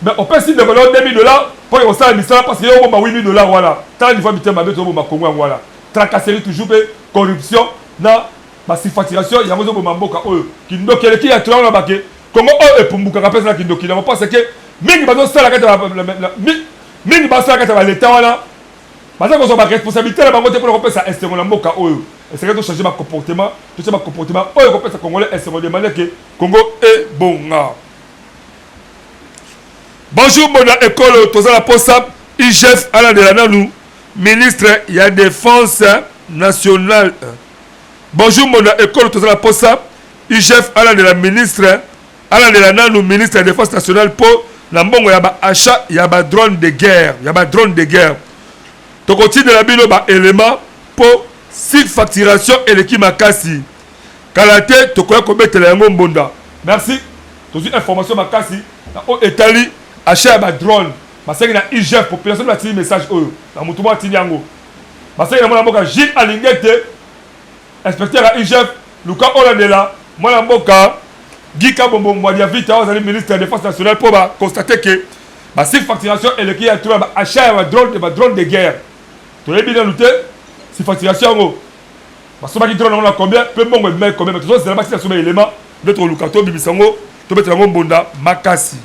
mais on peut si développer 2 000 $ pour que ça misala parce que yo ba 8 000 $ voilà tant il faut bitem ba beto ba kongo voilà tracasserie toujours corruption na ba si facturation il y a mozo ba mboka oyo ki ndokele ki ya tula na bake kongo o epumbuka ka pesa ki ndokile parce que mingi bazo sala kata mingi ba sala kata ba l'état voilà parce que ba responsabilité la bango te pour pesa estengo na mboka oyo c'est que tu changer ma comportement tu sais ma comportement oyo ko pesa congolais estengo demander que Congo est bon. Bonjour mon école toza la posa IGF ala de la nanou ministre ya défense nationale. Bonjour mon école toza la posa IGF ala de la ministre ala de la nanou ministre ya défense nationale pour la mbongo ya ba achat ya ba drone de guerre to continue la bino ba élément pour si facturation et l'équipe makasi kalate to koya ko betela yango mbonda. Merci tozi information makasi na o etali achat ba drone basaki na IGF population la tili message oyo na mutu ba tili yango basaki na mona mboka Gilles Alingete inspecteur à IGF Luka Olandela mona mboka Gika Bombo Mwadia Vita aux ministre de la défense nationale pour constater que ba si facturation et l'équipe a trouvé ba achat ba drone de guerre to yebi na lutte si facturation ngo basoba ki drone on a combien peu mbongo mais combien mais toujours c'est la base sur élément d'autres lukato bibisango to betela ngo mbonda makasi.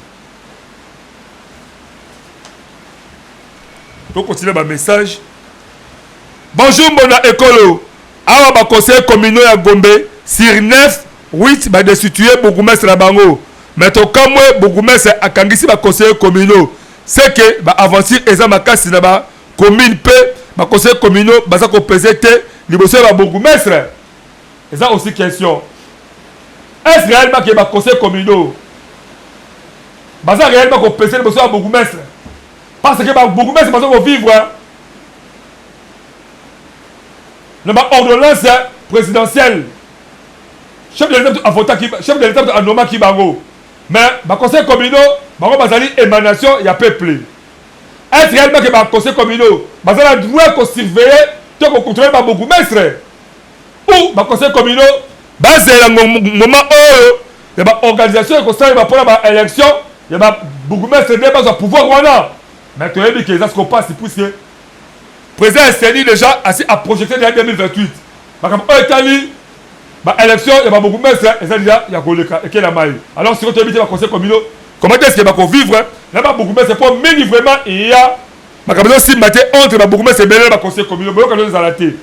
Pour continuer ma message. Bonjour mon écolo. Awa ba conseil communal ya Gombe sur 9 8 ba destituer bourgmestre la bango. Mais to kamwe bourgmestre akangisi ba conseil communal. C'est que ba aventure eza makasi na ba commune pe ba conseil communal baza ko peser liboso ba bourgmestre. Eza aussi question. Est-ce réellement que ba conseil communal baza réellement ko peser liboso ba bourgmestre? Parce que beaucoup de gens vont vivre dans l'ordonnance présidentielle. Chef de l'État a voté, chef de l'État a nommé Kibango. Mais le conseil communal, il émanation, il y a peuple. Est-ce réellement que le conseil communal, il a le droit de surveiller, de contrôler les bourgmestres? Ou le conseil communal, c'est le moment où il y a une organisation qui a pour l'élection, il y a un bourgmestre qui a pouvoir. Mais tu as dit que ça se passe puisque le président SNI déjà a projeté en 2028. Comme l'Italie, l'élection, il y a beaucoup de mestres, et ça déjà, il y a Goleka et Kélamai. Alors si tu as dit que le conseil communal, comment est-ce qu'il va vivre? Il y a beaucoup de mestres, c'est pas mais vraiment, il y a si matin entre beaucoup de mestres et le conseil communal, il y a des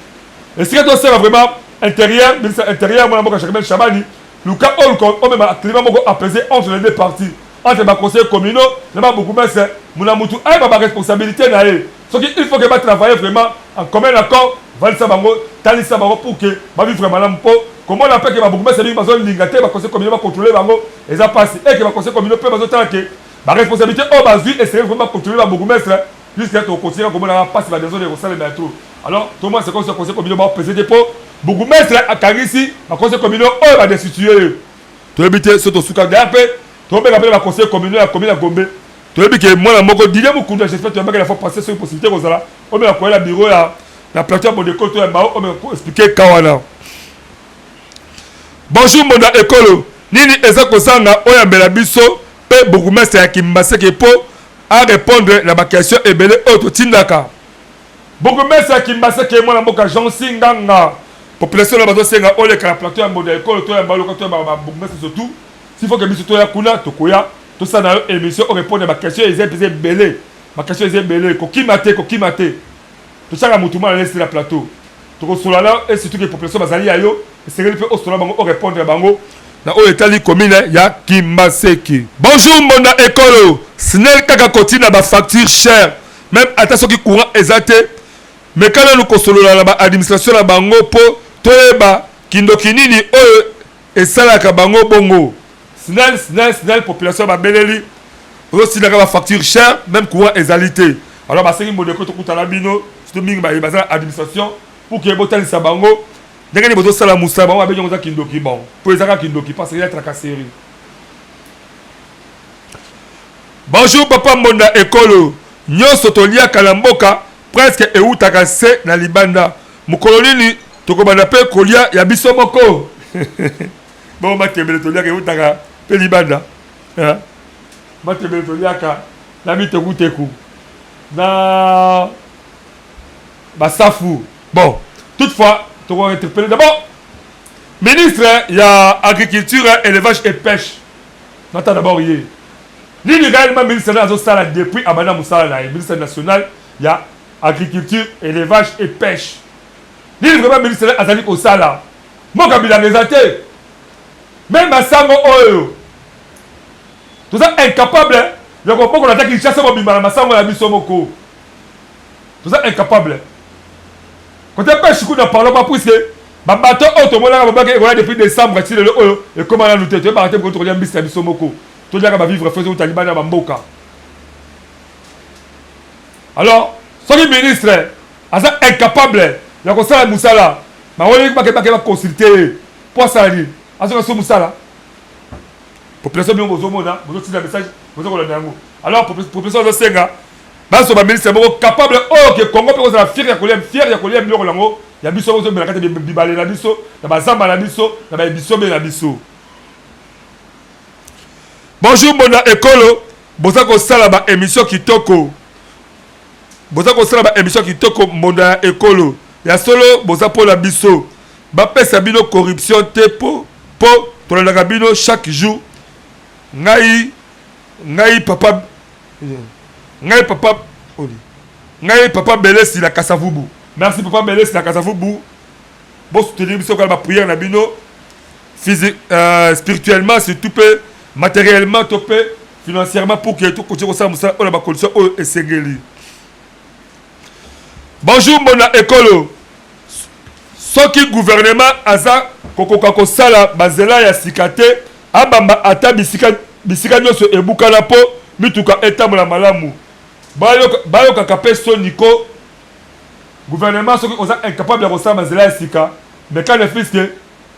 et si tu as vraiment intérieur, ministre intérieur, moi, je suis Chabani, le cas où on même climat apaisé entre les deux parties. Entre les conseils communaux, il y a beaucoup de mestres. Mounamoutou a une responsabilité. Il faut que je travaille vraiment en commun accord. Talisa Bango pour que je vive vraiment là. Comment on appelle que je beaucoup de mestres le conseil communal va contrôler Bango et ça passe. Et que le conseil communal peut que la responsabilité est de vraiment contrôler beaucoup de mestres jusqu'à ce qu'on continue comme on a passé la maison de Rossal et tout. Alors, tout le monde, c'est comme ça que le conseil communal va peser des pots. Beaucoup de mestres à Karissi, le conseil communal va destituer. Tu as évité ce que tu as fait. Tu as appelé le conseil communal à commune à Gombe. Tu as dit que moi, je j'espère que tu as fait passer sur une possibilité comme ça. On a le bureau à la plateforme de côté, on m'a expliqué Kawana. Bonjour mon école. Nini Ezako Sanga, Oyambela Biso, et Bourgmestre à Kimbase Kepo, à répondre à la question et belé autre Tindaka. Bourgmestre à Kimbase Kepo, la Moka Jean Singanga. Population de Bazosenga, on est à la plateforme de l'école, toi, Bourgmestre surtout. S'il faut que Bissou Toya Kuna, Tokoya, tout ça dans l'émission, on répond à ma question, ils aient belé. Ma question est belé. Kokimate. Tout ça, on a laissé la plateau. Tout ça, là, et surtout que la population Bazali Ayo, c'est que le fait au répondre à Bango. Dans l'État commune, il y a Kimaseki. Bonjour, mon école. Snell Kakakoti n'a pas facture chère. Même attention qui courant exalté. mais quand nous kosolola na administration na bango po toyeba kindoki nini oyo esalaka bango bongo snel population babeleli ozosilaka bafacture cher même courant ezalité alors basengi modeko tokutana bino surtout mingi baza na administration pour ke botalisa bango ndenge ni bozosala mosala bango babengi yango eza kindoki bon po ezaka kindoki parce que ya tracasserie. Bonjour papa Mbonda ekolo nyonso toliaka na mboka presque eutaka se na libanda mokolo nini tokobanda mpe kolia ya biso moko bon matembele toliaka eutaka mpe libanda matembele toliaka na mitekuteku na basafu. Bon toutefois toko interpeller d'abord ministre ya agriculture élevage et pêche nata d'abord yé nini réellement ministre azosala depuis abanda mosala na ministre national ya agriculture élevage et pêche nini vraiment ministre azali kosala mboka bilangeza te même masango oyo toza incapable ya kopoko na taki chasse mobimba na masango ya biso moko toza incapable côté pêche kuna parlons pas puisque babato oyo tomonaka babaki ekola depuis décembre ti lelo oyo ekoma nanu te toyebaka te kokolia mbisi ya biso moko toliaka bavivre fese uta libanda ya bamboka. Alors soki ministre aza incapable ya kosala mosala bawoleki bakebake baconsulte ye po asala nini azoka so mosala population bino bozomona bozotinda message bozokolanda yango. Alors population ozosenga baso baministre moko capable oyo ke Congo mpe kozala fier ya kolia biloko yango ya biso bozomela kati bibale na biso na bazamba na biso na bayebisobe na biso. Bonjour Mbonda ekolo boza kosala ba émission kitoko Mbonda ekolo ya solo boza pola biso bapesa bino corruption te po tolandaka bino chaque jour ngai papa Belesi la Kasavubu. Merci papa Belesi la Kasavubu. Bon soutenir biso kala ba prière na bino physique spirituellement surtout peu matériellement topé financièrement pour que tout continue ça musa on a ba condition o esengeli. Bonjour Mbonda ekolo soki gouvernement aza kokoka kosala bazela ya sikate abamba ata bisika nyonso ebukana po mituka etambola malamu bayokaka mpe soniko gouvernement soki oza incapable ya kosala bazela ya sika mais quand le fisque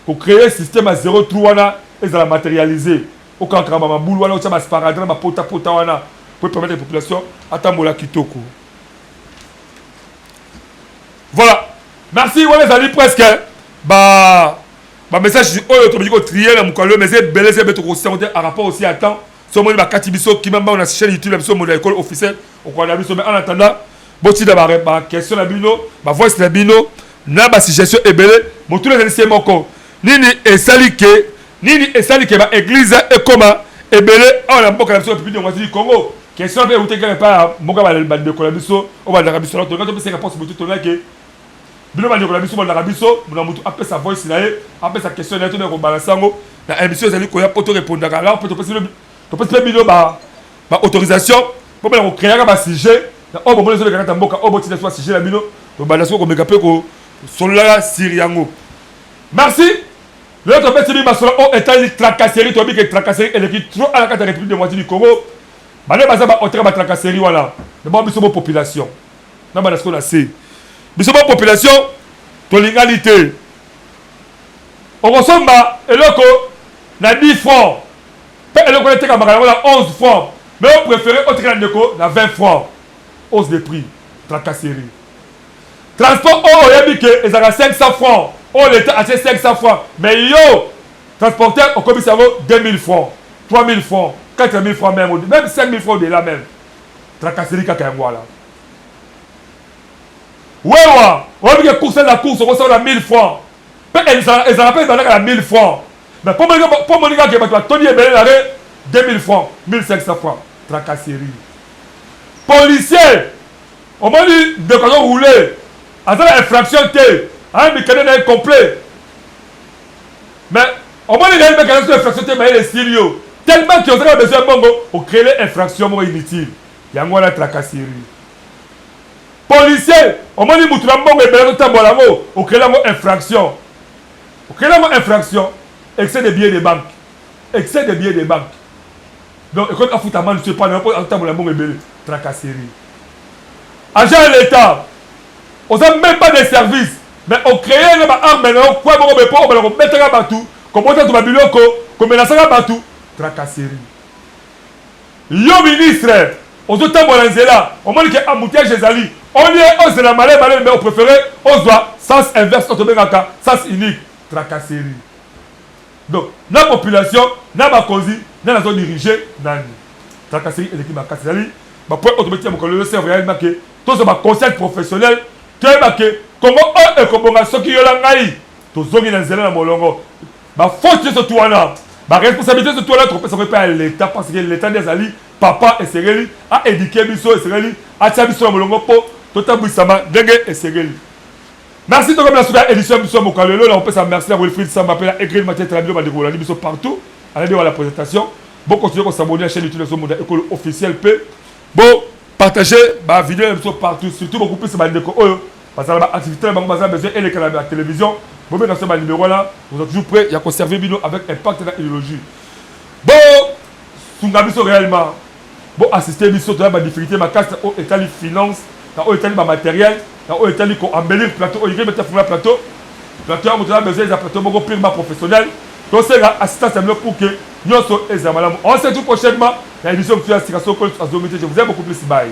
kocréer système ya 03 wana ezala matérialisé okankaka bamabulu wana otya basparadre na bapotapota wana po permettre la population atambola kitoko. Voilà merci wana ezali presque message oyo tobiki kotrier na mokalo mais ebele ebe tokosanga te à rapport aussi à temps somoni bakati biso kimamba on a chaîne YouTube la biso Mbonda ekolo officiel okwana biso mais en attendant botina ba question na bino ba voice na bino na ba suggestion ebele motula ezali se moko nini esali ke ba église ekoma ebele on mboka na biso pipi de ngwati Congo question pe uteka pa mboka ba ndeko na biso o ba ndaka biso to ngato pe seka possible to na ke bino ba ndeko na biso ba ndaka biso mona mutu apesa voice na ye apesa question na to na ko balansango na émission ezali ko ya poto répondre là peut peut bino ba autorisation pour bien créer ba sujet o bo bolezo lekaka mboka o botina soit sujet la bino to ba naso ko meka pe ko solola siriango. Merci l'autre petit bi basolo o etali tracasserie to bi que tracasserie et qui trop à la carte République démocratique du Congo ba ne baza ba otra ba tracasserie wala de bon biso population na ba naso na c'est biso population to l'égalité on ressemble eloko na 10 francs et le collecteur a 11 francs. Mais on préfère autre que na 20 francs. Hausse de prix. Tracasserie. Transport, oh, il y a dit que ils ont 500 francs. Oh, l'État a acheté 500 francs. Mais yo, transporteur, on commence à avoir 2000 francs, 3000 francs, 4000 francs même 5000 francs de là même. Tracasserie, caca, voilà. Ouais, on a dit que course la course, on a 1000 francs. Ils ont appelé dans 1000 francs. Mais pour mon gars qui est Tony Ebele, 2000 francs, 1500 francs. Tracasserie. Policier, on m'a dit de quand on roulait, à la infraction T, un mécanisme incomplet. Mais on m'a dit que le mécanisme d'infraction T, mais il est sérieux. Tellement qu'ils ont besoin de bongo, on crée l'infraction inutile. Il y a une tracasserie. policier au moins il mutu na mbongo ebele totambola ngo okela ngo infraction excès de billets de banque donc quand on fout ta main je sais pas n'importe totambola mbongo ebele tracasserie agent de l'État on n'a même pas de service mais on crée une arme maintenant quoi bon mais pas on mettre un bateau comme on a biloko comme menacer un bateau tracasserie yo ministre on doit tambola nzela on m'a dit que embouteillage ezali on est aux la malais mais on préférait on doit sens inverse on tombe ngaka sens unique tracasserie donc la population na ba kozi na la zone dirigée nani tracasserie et l'équipe makasi ezali ba point automatique mo le serve réellement que tous ba conseil professionnel que ba que comment on est comme soki yo la ngai to zongi na nzela na molongo ba faute surtout wana ba responsabilité surtout wana trop ça pas l'état parce que l'état des ali papa et sereli a éduqué biso et sereli a tia biso na molongo po totabwisama ndenge et sereli merci de comme la super édition biso mokalelo là on peut ça merci à Wilfried Samba appelle écrire Mathieu Trabio ba décoller biso partout allez voir la présentation bon continuer qu'on s'abonner à la chaîne YouTube Monde École officielle P bon partager ma vidéo biso partout surtout beaucoup plus ba ndeko oyo parce que la activité bango baza besoin et les canaux de la télévision bon dans ce numéro là vous êtes toujours prêts il y a conserver bino avec impact dans idéologie bon sunga biso réellement bon assister biso to ba difficulté ma casse au état de finance au état de matériel au état de embellir plateau au mettre sur plateau on a besoin de plateau beaucoup plus professionnel donc c'est assistance pour que nous sommes examen on se retrouve prochainement dans l'édition sur Sikasso Col je vous aime beaucoup plus bye.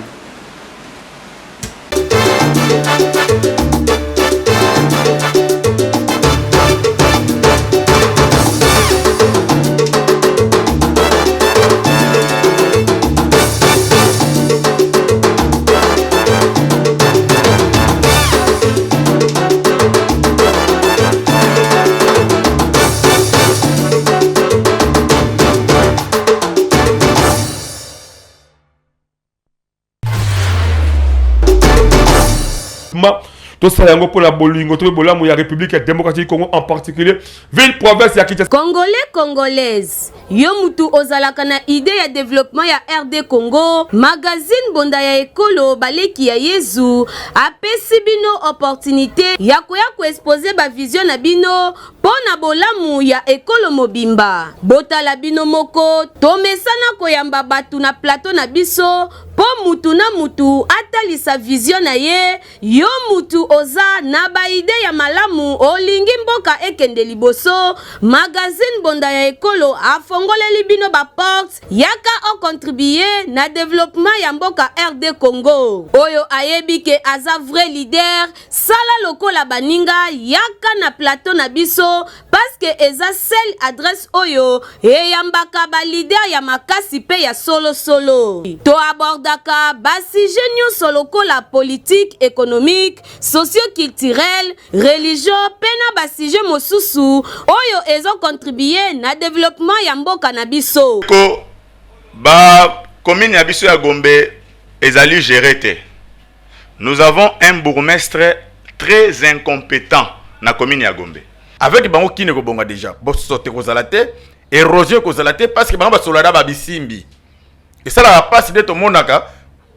Tout ça yango pour la bolingo to bola mu ya République démocratique du Congo en particulier ville province ya Kinshasa. Congolais congolaise yo mutu ozalaka na idée ya développement ya RD Congo magazine bonda ya ekolo baleki ya Yezu apesi bino opportunité ya koya exposer ba vision na bino pona bolamu ya ekolo mobimba botala bino moko tomesana koyamba batu na plateau na biso po mutu na mutu atalisa vision na ye yo mutu oza na ba idée ya malamu olingi mboka ekende liboso magazine bonda ya ekolo afongoleli bino ba porte yaka o contribuer na développement ya mboka RD Congo oyo ayebi ke aza vrai leader sala lokola baninga yaka na plateau na biso parce que eza seule adresse oyo eyambaka ba leader ya makasi pe ya solo to abordaka basi nyonso lokola politique économique socio-culturel religion pena basije mosusu oyo ezo contribuer na développement ya mboka na biso ko ba commune ya biso ya Gombe ezali géré. Nous avons un bourgmestre très incompétent na commune ya Gombe avec bango kine ko bonga déjà bo sote ko zalate érosion ko zalate parce que bango ba solada ba bisimbi et ça la passe de tout monaka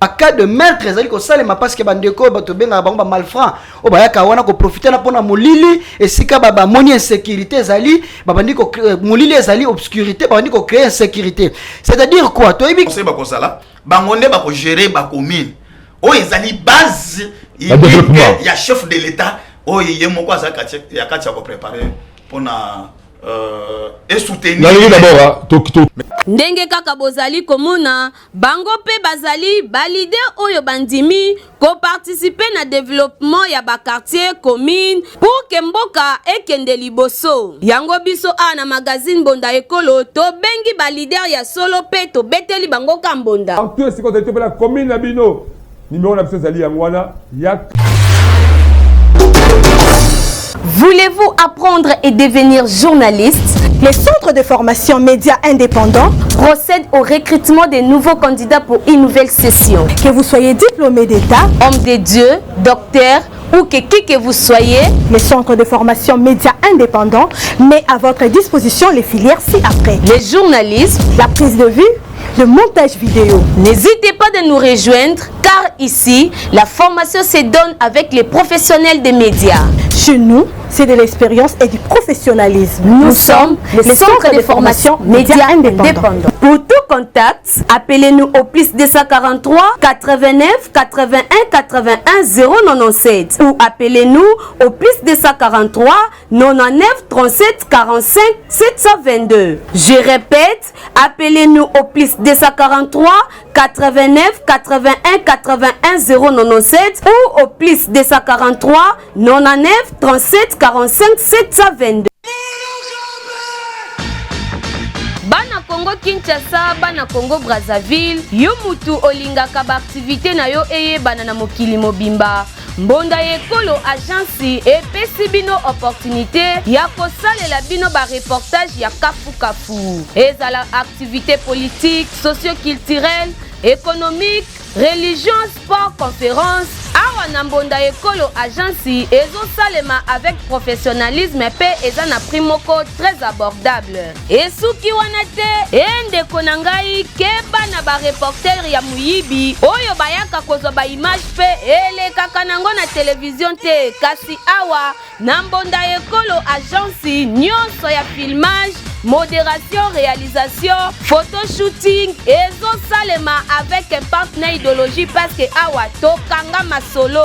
en cas de meurtre ezali ko salema parce que bandeko bato benga bango ba malfrant o ba yaka wana ko profiter na pona molili esika ba moni insécurité ezali ba bandiko molili ezali obscurité ba bandiko créer insécurité c'est-à-dire quoi to ebi conseil ba ko sala bango ne ba ko gérer ba commune o ezali base ya chef de l'état o yé moko za ya katia ko préparer pona et soutenir ndenge kaka bozali komona bango pe bazali balide oyo bandimi ko participer na développement ya ba quartier commune pour que mboka ekende liboso yango biso na magazine bonda ekolo to bengi ba leader ya solo pe to beteli bango kambonda tout est quand tu la commune na bino numéro na biso zali yangwana ya. Voulez-vous apprendre et devenir journaliste? Les centres de formation médias indépendants procèdent au recrutement des nouveaux candidats pour une nouvelle session. Que vous soyez diplômé d'État, homme de Dieu, docteur ou qui que vous soyez, les centres de formation médias indépendants met à votre disposition les filières ci-après. Les journalistes, la prise de vue, le montage vidéo. N'hésitez pas pas de nous rejoindre car ici, la formation se donne avec les professionnels des médias. Chez nous, c'est de l'expérience et du professionnalisme. Nous sommes le centre de formation médias indépendants. Pour tout contact, appelez-nous au plus 243 89 81 81 097 ou appelez-nous au plus 243 99 37 45 722. Je répète, appelez-nous au plus 243 89 81 81 097 ou au plus 243 99 37 45 722. Bana Congo Kinshasa, bana Congo Brazzaville, yo mutu olingaka ba activité na yo eye bana na mokili mobimba. Mbonda Ekolo agence epesi bino opportunité ya kosalela bino ba reportage ya kafu kafu. Ezala activité politique, socio-culturelle, économique, religion, sport, conférence. Awa na Mbonda Ekolo agence ezo salema avec professionnalisme pe eza na prix moko très abordable. Esuki wana te ende konangai keba na ba reporter ya muyibi oyo bayaka kozwa ba image pe elekaka nango na télévision te kasi awa na Mbonda Ekolo agence nyonso ya filmage, modération, réalisation, photoshooting ezo salema avec un partenaire idéologie parce que awa tokanga masolo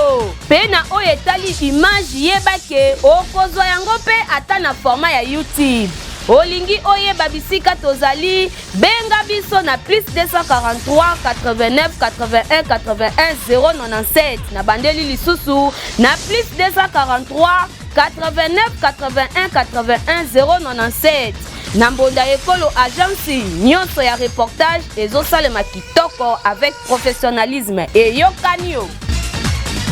pena oyo etali image yebake okozwa yango pe ata na format ya YouTube. Olingi oyeba bisika tozali benga biso na plus 243 89 81 81 097 na bandeli lisusu na plus 243 89 81 81 097. Na Mbonda Ekolo agence nyonso ya reportage ezosalema kitoko avec professionnalisme et yokanio.